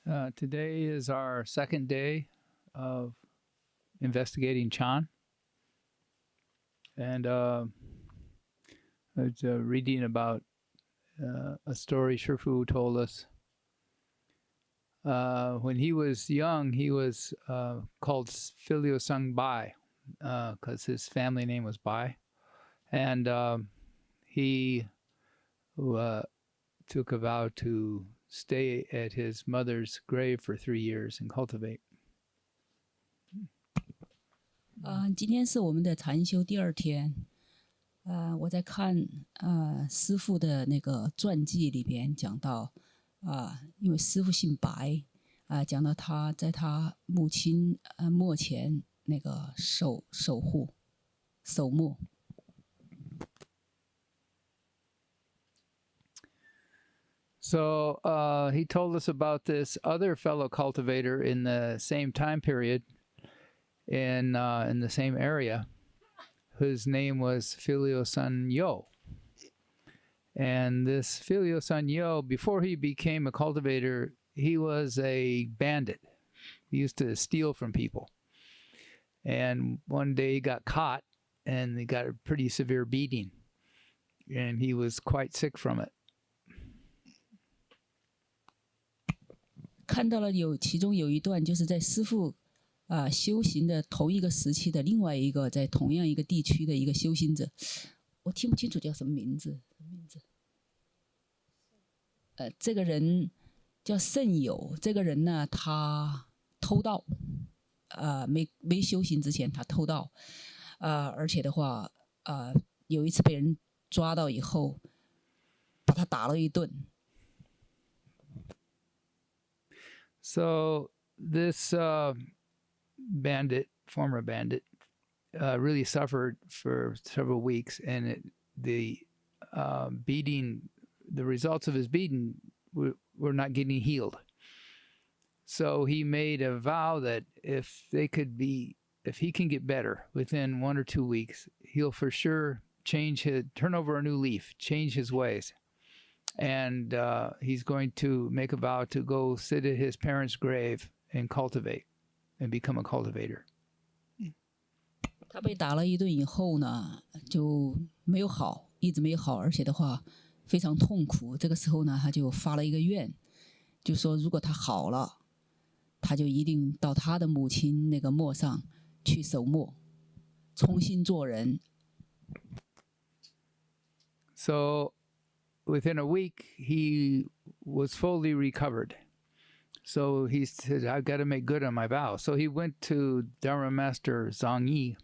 Today is our second day of investigating Chan. And I was reading about a story Shifu told us. When he was young, he was called Filio Sung Bai because his family name was Bai. And he took a vow to stay at his mother's grave for 3 years and cultivate. 今天是我们的禅修第2天。我在看师父的那个传记里边讲到，因为师父姓白，讲到他在他母亲墓前那个守墓。So he told us about this other fellow cultivator in the same time period in the same area, whose name was Filio Sun Yo. And this Filio Sun Yo, before he became a cultivator, he was a bandit. He used to steal from people. And one day he got caught and he got a pretty severe beating. And he was quite sick from it. 看到了其中有一段，就是在师父修行的同一个时期的另外一个在同样一个地区的一个修行者，我听不清楚叫什么名字。这个人叫圣友，这个人呢，他偷盗，没修行之前他偷盗，而且的话，有一次被人抓到以后，把他打了一顿。So this former bandit, really suffered for several weeks, and the results of his beating were not getting healed. So he made a vow that if he can get better within 1 or 2 weeks, he'll for sure turn over a new leaf, change his ways. And he's going to make a vow to go sit at his parents' grave and cultivate and become a cultivator. 他被打了一顿以后呢，就没有好，一直没有好，而且的话非常痛苦。这个时候呢，他就发了一个愿，就说如果他好了，他就一定到他的母亲那个墓上去守墓，重新做人。So within a week, he was fully recovered. So he said, I've got to make good on my vow. So he went to Dharma Master Heng Lai,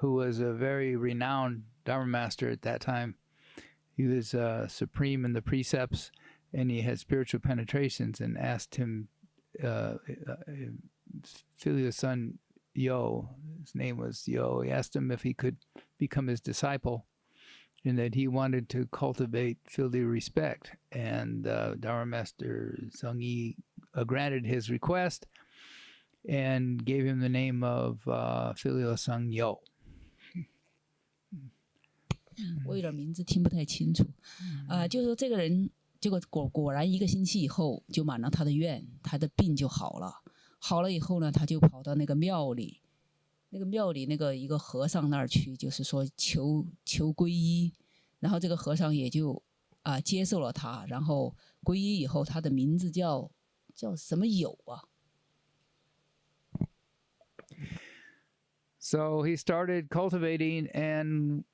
who was a very renowned Dharma Master at that time. He was supreme in the precepts, and he had spiritual penetrations, and asked him, Filio Sun Yo, his name was Yo, he asked him if he could become his disciple, and that he wanted to cultivate filial respect. And Dharma Master Heng Lai granted his request and gave him the name of Filio Sun Yo. 我有点名字听不太清楚，就是说这个人，结果果然1个星期以后就满了他的愿，他的病就好了。好了以后呢，他就跑到那个庙里，那个一个和尚那儿去，就是说求皈依，然后这个和尚也就接受了他，然后皈依以后，他的名字叫什么友啊？ So he started cultivating, and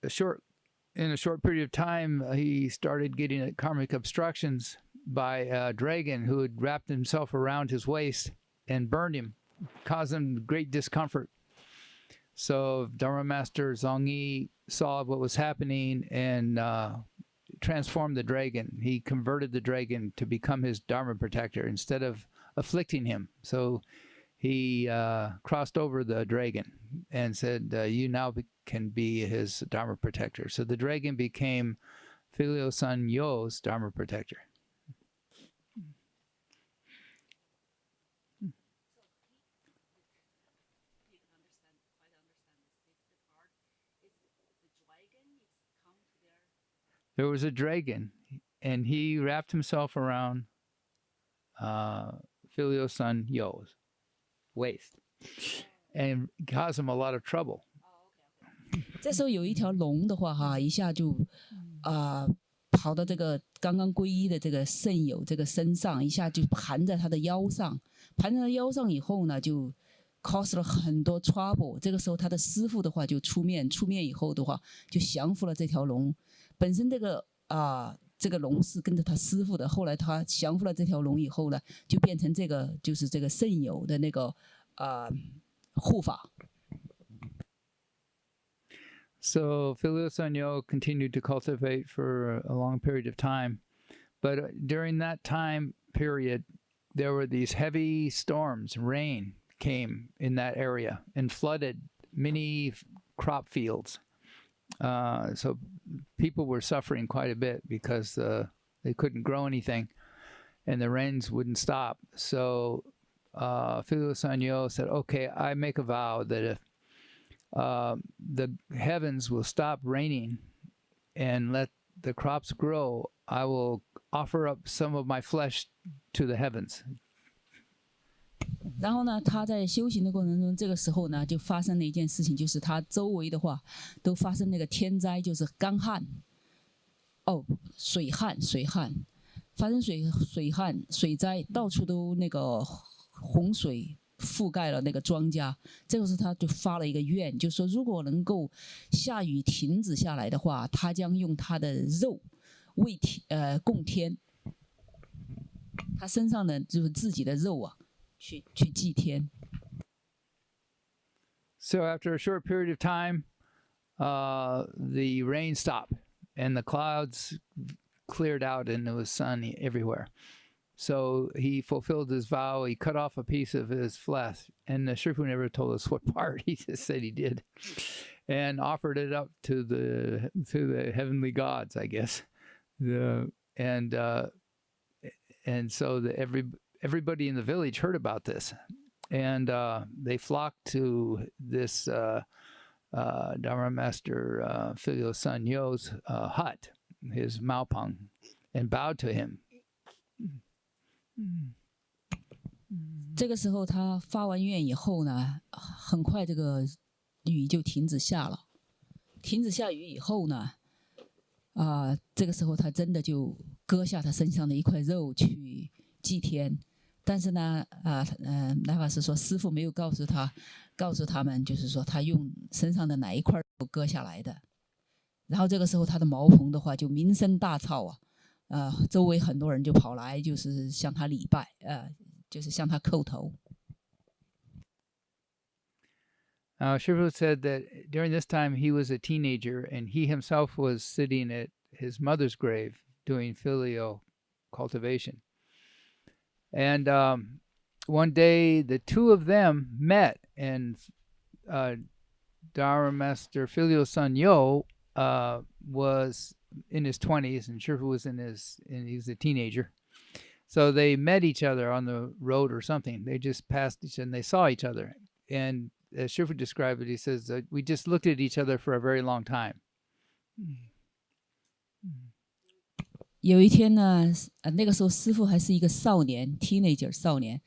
in a short period of time, he started getting karmic obstructions by a dragon who had wrapped himself around his waist and burned him, caused him great discomfort. So Dharma Master Heng Lai saw what was happening and transformed the dragon. He converted the dragon to become his Dharma protector instead of afflicting him. So he crossed over the dragon and said, you now can be his Dharma protector. So the dragon became Filio Sun Yo's Dharma protector. There was a dragon, and he wrapped himself around filial son Yo's waist and caused him a lot of trouble. 这时候有一条龙的话哈，一下就跑到这个刚刚皈依的这个圣友这个身上，一下就盘在他的腰上，盘在他腰上以后呢，就 cause 了很多 trouble。这个时候他的师父的话就出面以后的话，就降服了这条龙。本身这个龙是跟着他师父的，后来他降服了这条龙以后呢，就变成这个就是这个圣友的那个护法。So filial son Yo continued to cultivate for a long period of time. But during that time period, there were these heavy storms, rain came in that area and flooded many crop fields. So people were suffering quite a bit because they couldn't grow anything and the rains wouldn't stop. So filial son Yo said, okay, I make a vow that if the heavens will stop raining and let the crops grow, I will offer up some of my flesh to the heavens. 然后呢，他在修行的过程中，这个时候呢，就发生了一件事情，就是他周围的话都发生那个天灾，就是干旱，水旱，发生水旱、水灾，到处都那个洪水覆盖了那个庄稼。这个时候他就发了一个愿，就说如果能够下雨停止下来的话，他将用他的肉供天，他身上的就是自己的肉啊，去祭天。So after a short period of time, the rain stopped and the clouds cleared out and there was sun everywhere. So he fulfilled his vow. He cut off a piece of his flesh, and the Shifu never told us what part. He just said he did, and offered it up to the heavenly gods, I guess. And so everybody in the village heard about this, and they flocked to this Dharma Master filial son Yo's hut, his maopang, and bowed to him. 这个时候他发完愿以后呢，很快这个雨就停止下了。停止下雨以后呢，这个时候他真的就割下他身上的一块肉去祭天。但是呢，来法师说师父没有告诉他们，就是说他用身上的哪一块肉割下来的。然后这个时候他的茅棚的话就名声大噪啊。周围很多人就跑来，就是向他礼拜，就是向他叩头。Shifu said that during this time he was a teenager and he himself was sitting at his mother's grave doing filial cultivation. And one day the two of them met, and Dharma Master filial son Yo was in his 20s, and Shifu was he was a teenager. So they met each other on the road or something. They just passed each other and they saw each other. And as Shifu described it, he says, we just looked at each other for a very long time. 有一天呢，那个时候师父还是一个少年 ，teenager 少年，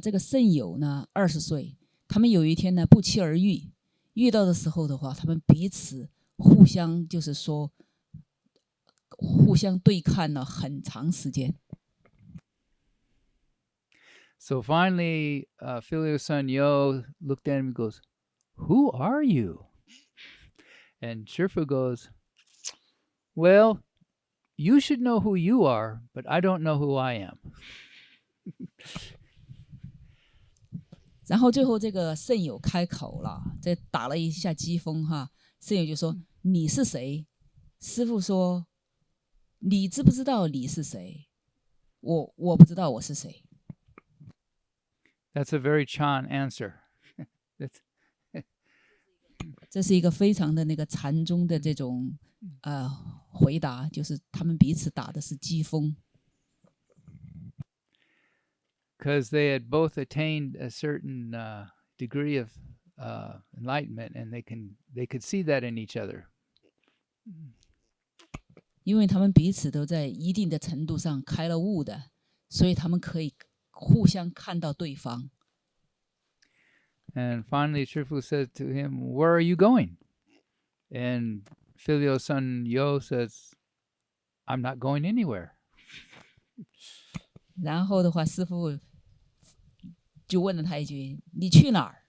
这个圣友呢20岁，他们有一天呢不期而遇，遇到的时候的话，他们彼此互相就是说。互相对看了很长时间。So finally, filial son Yo looked at him and goes, "Who are you?" And Shifu goes, "Well, you should know who you are, but I don't know who I am." 然后最后这个圣友开口了，这打了一下机锋哈。圣友就说：“你是谁？”师父说。你知不知道你是谁？我不知道我是谁。That's a very Chan answer. 这是一个非常的那个禅宗的这种回答，就是他们彼此打的是机锋。Because they had both attained a certain degree of enlightenment, and they could see that in each other. 因为他们彼此都在一定的程度上开了悟的，所以他们可以互相看到对方。And finally, Shifu said to him, "Where are you going?" And filial son Yo says, "I'm not going anywhere." 然后的话，师父就问了他一句：“你去哪儿？”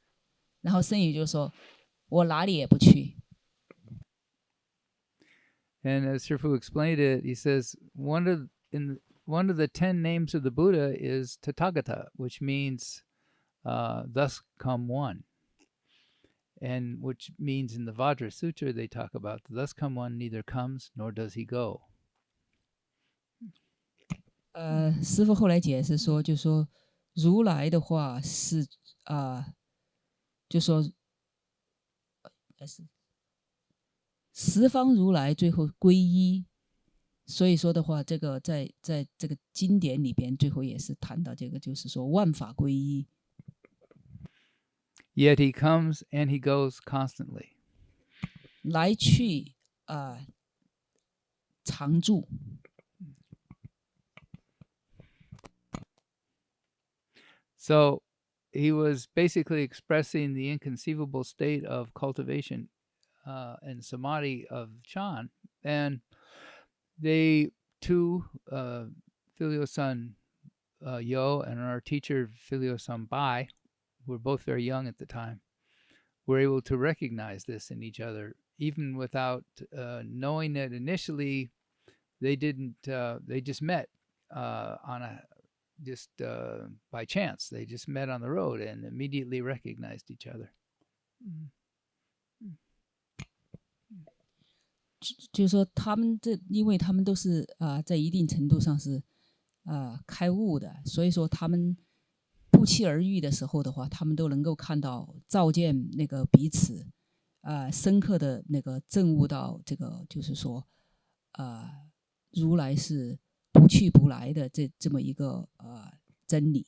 然后僧侣就说：“我哪里也不去。” And as Shifu explained it, he says one of the 10 names of the Buddha is Tathagata, which means thus come one. And which means in the Vajra Sutra they talk about the thus come one neither comes nor does he go. 师父后来解释说，就说如来的话是就说是十方如来最后归一，所以说的话，这个在这个经典里边最后也是谈到这个，就是说万法归一。Yet he comes and he goes constantly. 来去常住。So he was basically expressing the inconceivable state of cultivation and samadhi of Chan. And they two, filial son Yo and our teacher filial son Bai, who were both very young at the time, were able to recognize this in each other, even without knowing it initially. They didn't. They just met by chance. They just met on the road and immediately recognized each other. 就是说，他们因为他们都是在一定程度上是开悟的，所以说他们不期而遇的时候的话，他们都能够看到照见那个彼此深刻的那个证悟到这个，就是说如来是不去不来的这么一个真理。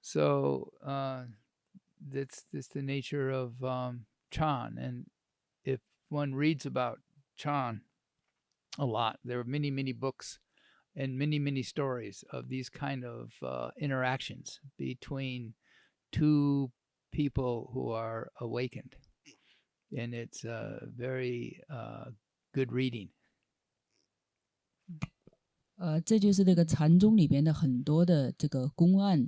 So that's the nature of Chan, and if one reads about Chan a lot, there are many books and many stories of these kind of interactions between two people who are awakened, and it's very good reading. 这就是这个禅宗里边的很多的这个公案，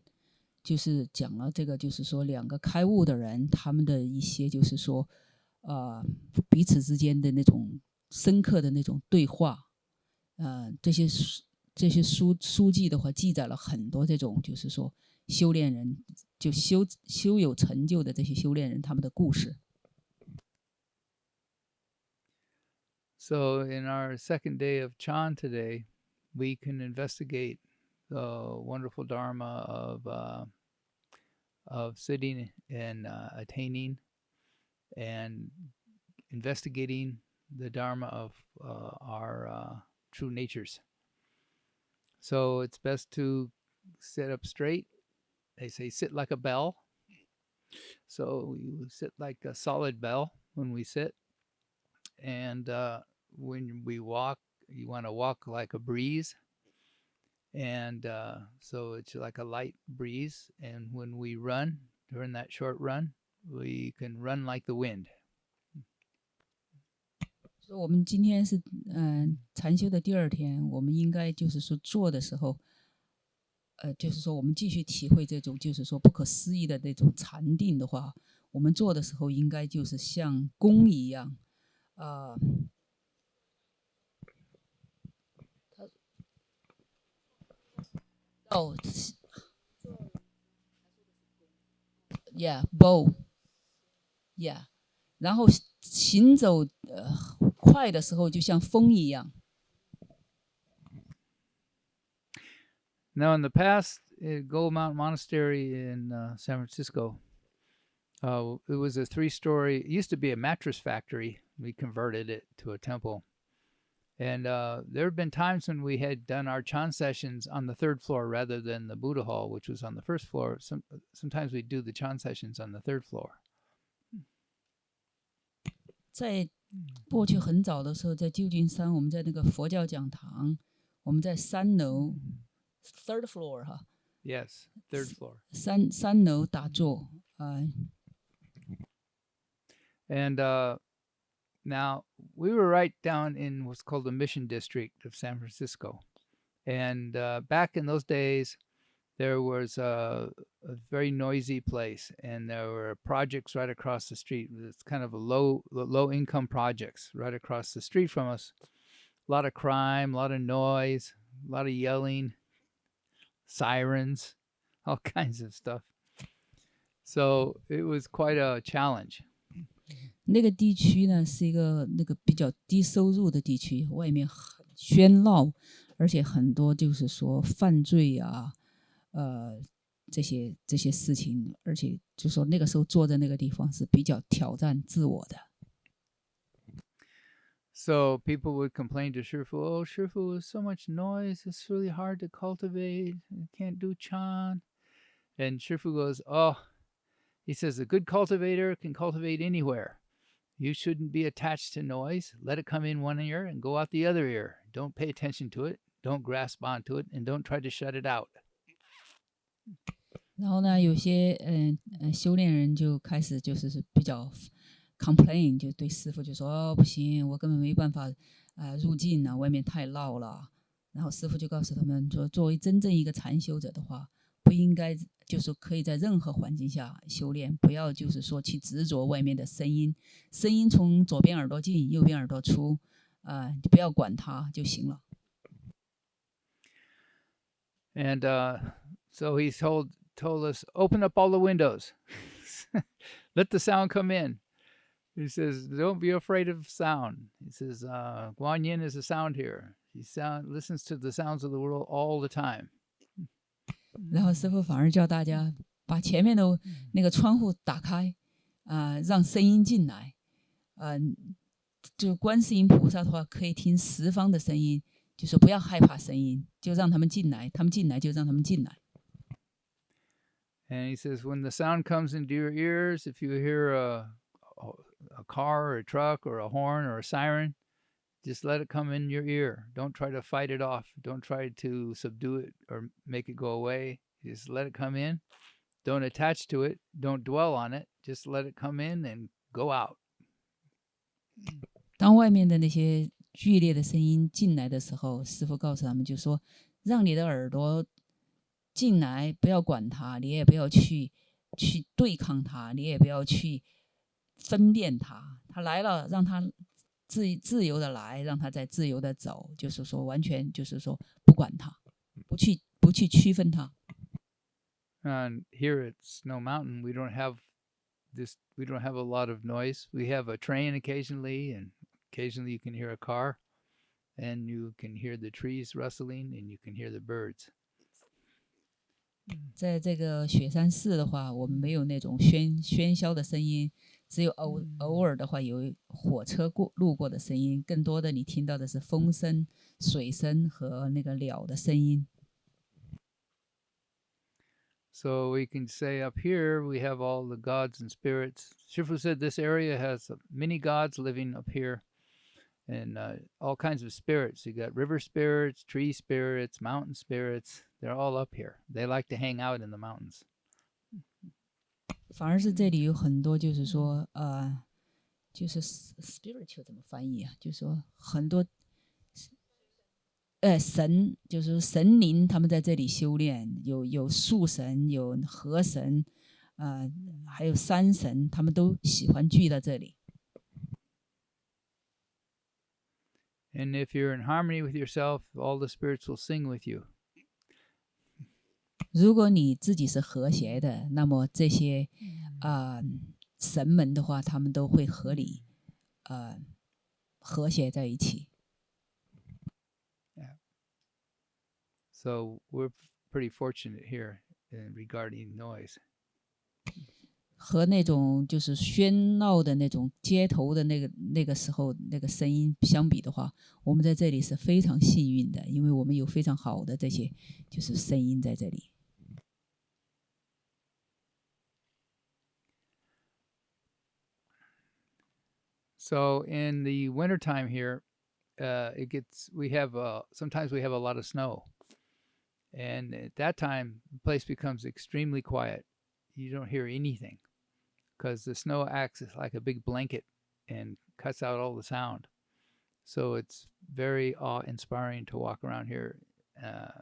就是讲了这个，就是说两个开悟的人，他们的一些就是说彼此之间的那种深刻的那种对话，这些书记的话记载了很多这种就是说修炼人就修有成就的这些修炼人他们的故事。So in our second day of Chan today, we can investigate the wonderful Dharma of sitting and attaining, and investigating the Dharma of our true natures. So it's best to sit up straight. They say sit like a bell. So you sit like a solid bell when we sit. And when we walk, you want to walk like a breeze. And so it's like a light breeze. And when we run, during that short run, we can run like the wind. 所以我们今天是禅修的第二天，我们应该就是说做的时候，就是说我们继续体会这种就是说不可思议的那种禅定的话，我们做的时候应该就是像弓一样。bow， yeah， 然后行走快的时候就像风一样。Now, in the past, at Gold Mountain Monastery in San Francisco, it was a 3-story. It used to be a mattress factory. We converted it to a temple. And there have been times when we had done our Chan sessions on the 3rd floor rather than the Buddha hall, which was on the 1st floor. Sometimes we do the Chan sessions on the 3rd floor. 在过去很早的时候，在旧金山，我们在那个佛教讲堂，我们在3楼 ，third floor 哈。Yes, third floor. 三楼打坐And now we were right down in what's called the Mission District of San Francisco. And back in those days, there was a very noisy place, and there were projects right across the street. It's kind of a low-income projects right across the street from us. A lot of crime, a lot of noise, a lot of yelling, sirens, all kinds of stuff. So it was quite a challenge. 那个地区呢是一个那个比较低收入的地区，外面很喧闹，而且很多就是说犯罪啊，这些事情，而且就说那个时候坐在那个地方是比较挑战自我的。So people would complain to Shifu, "Oh, Shifu, there's so much noise. It's really hard to cultivate. You can't do Chan." And Shifu goes, "Oh," he says, "a good cultivator can cultivate anywhere. You shouldn't be attached to noise. Let it come in one ear and go out the other ear. Don't pay attention to it. Don't grasp onto it, and don't try to shut it out." 然后呢，有些修炼人就开始就是比较 complain， 就对师父就说：“哦，不行，我根本没办法入境啊，外面太闹了。”然后师父就告诉他们说：“作为真正一个禅修者的话，不应该就是可以在任何环境下修炼，不要就是说去执着外面的声音，声音从左边耳朵进，右边耳朵出，就不要管它就行了。” And so he told us, "Open up all the windows. Let the sound come in." He says, "Don't be afraid of sound." He says, "Guan Yin is a sound here. He listens to the sounds of the world all the time." 然后师父反而叫大家把前面的那个窗户打开，让声音进来。就观世音菩萨的话，可以听十方的声音，就是不要害怕声音，就让他们进来，他们进来就让他们进来。And he says, when the sound comes into your ears, if you hear a car or a truck or a horn or a siren, just let it come in your ear. Don't try to fight it off. Don't try to subdue it or make it go away. Just let it come in. Don't attach to it. Don't dwell on it. Just let it come in and go out. 当外面的那些剧烈的声音进来的时候，师父告诉他们就说：让你的耳朵进来，不要管它，你也不要去对抗它，你也不要去分辨它。它来了，让它自由的来，让它再自由的走，就是说完全就是说不管它，不去区分它。And here at Snow Mountain, we don't have a lot of noise. We have a train occasionally, and occasionally you can hear a car, and you can hear the trees rustling, and you can hear the birds. 在这个雪山寺的话，我们没有那种喧嚣的声音，只有偶尔的话有火车路过的声音，更多的你听到的是风声、水声和那个鸟的声音。So we can say up here we have all the gods and spirits. Shifu said this area has many gods living up here, and all kinds of spirits. You got river spirits, tree spirits, mountain spirits. They're all up here. They like to hang out in the mountains. 反而是这里有很多，就是说就是 spiritual 怎么翻译啊？就是说很多神，就是神灵，他们在这里修炼，有树神，有河神，还有山神，他们都喜欢聚到这里。And if you're in harmony with yourself, all the spirits will sing with you. 如果你自己是和谐的，那么这些神们的话，他们都会和你和谐在一起。Yeah. So we're pretty fortunate here regarding noise. 和那种就是喧闹的那种街头的那个时候那个声音相比的话，我们在这里是非常幸运的，因为我们有非常好的这些就是声音在这里。So in the wintertime here, sometimes we have a lot of snow, and at that time the place becomes extremely quiet. You don't hear anything because the snow acts like a big blanket and cuts out all the sound. So it's very awe-inspiring to walk around here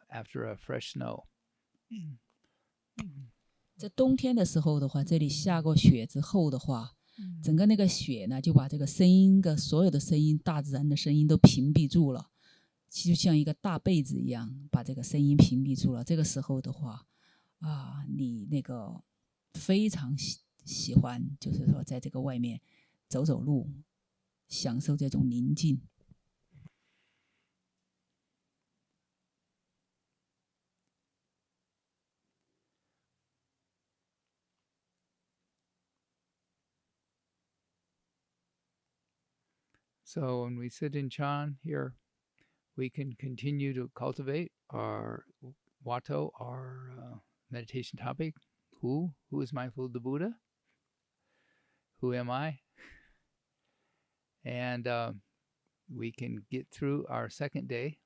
after a fresh snow. 在冬天的时候的话，这里下过雪之后的话，整个那个雪呢，就把这个声音的所有的声音，大自然的声音都屏蔽住了，就像一个大被子一样，把这个声音屏蔽住了。这个时候的话，你那个非常喜欢，就是说在这个外面走走路，享受这种宁静。So when we sit in Chan here, we can continue to cultivate our Watto, our meditation topic. Who is mindful of the Buddha? Who am I? And we can get through our second day.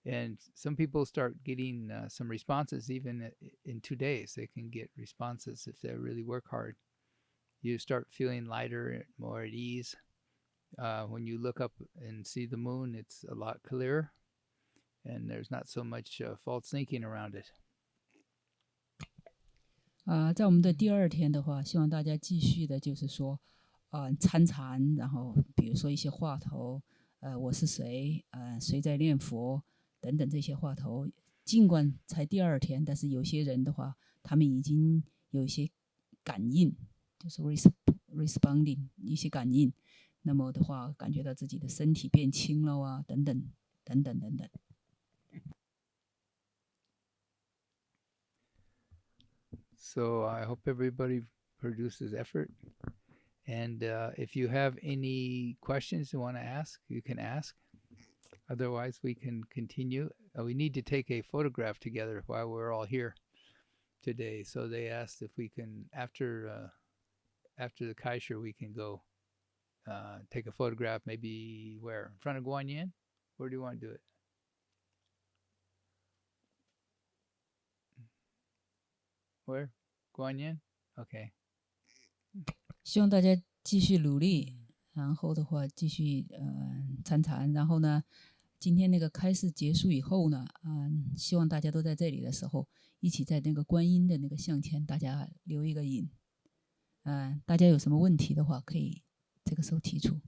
And some people start getting some responses even in 2 days. They can get responses if they really work hard. You start feeling lighter, more at ease. When you look up and see the moon, it's a lot clearer, and there's not so much false thinking around it. 在我们的第二天的话，希望大家继续的，就是说，参禅，然后比如说一些话头，我是谁，谁在念佛等等这些话头。尽管才第二天，但是有些人的话，他们已经有一些感应，就是 responding 一些感应。那么的话，感觉到自己的身体变轻了啊，等等等等等等。So I hope everybody produces effort. And if you have any questions you want to ask, you can ask. Otherwise, we can continue. We need to take a photograph together while we're all here today. So they asked if we can, after the Kaisha, we can go take a photograph, maybe where? In front of Guanyin? Where do you want to do it? Where? Guanyin? Okay. 希望大家继续努力，然后的话继续参禅，然后呢，今天那个开示结束以后呢，希望大家都在这里的时候，一起在那个观音的那个像前，大家留一个影。大家有什么问题的话，可以这个时候提出。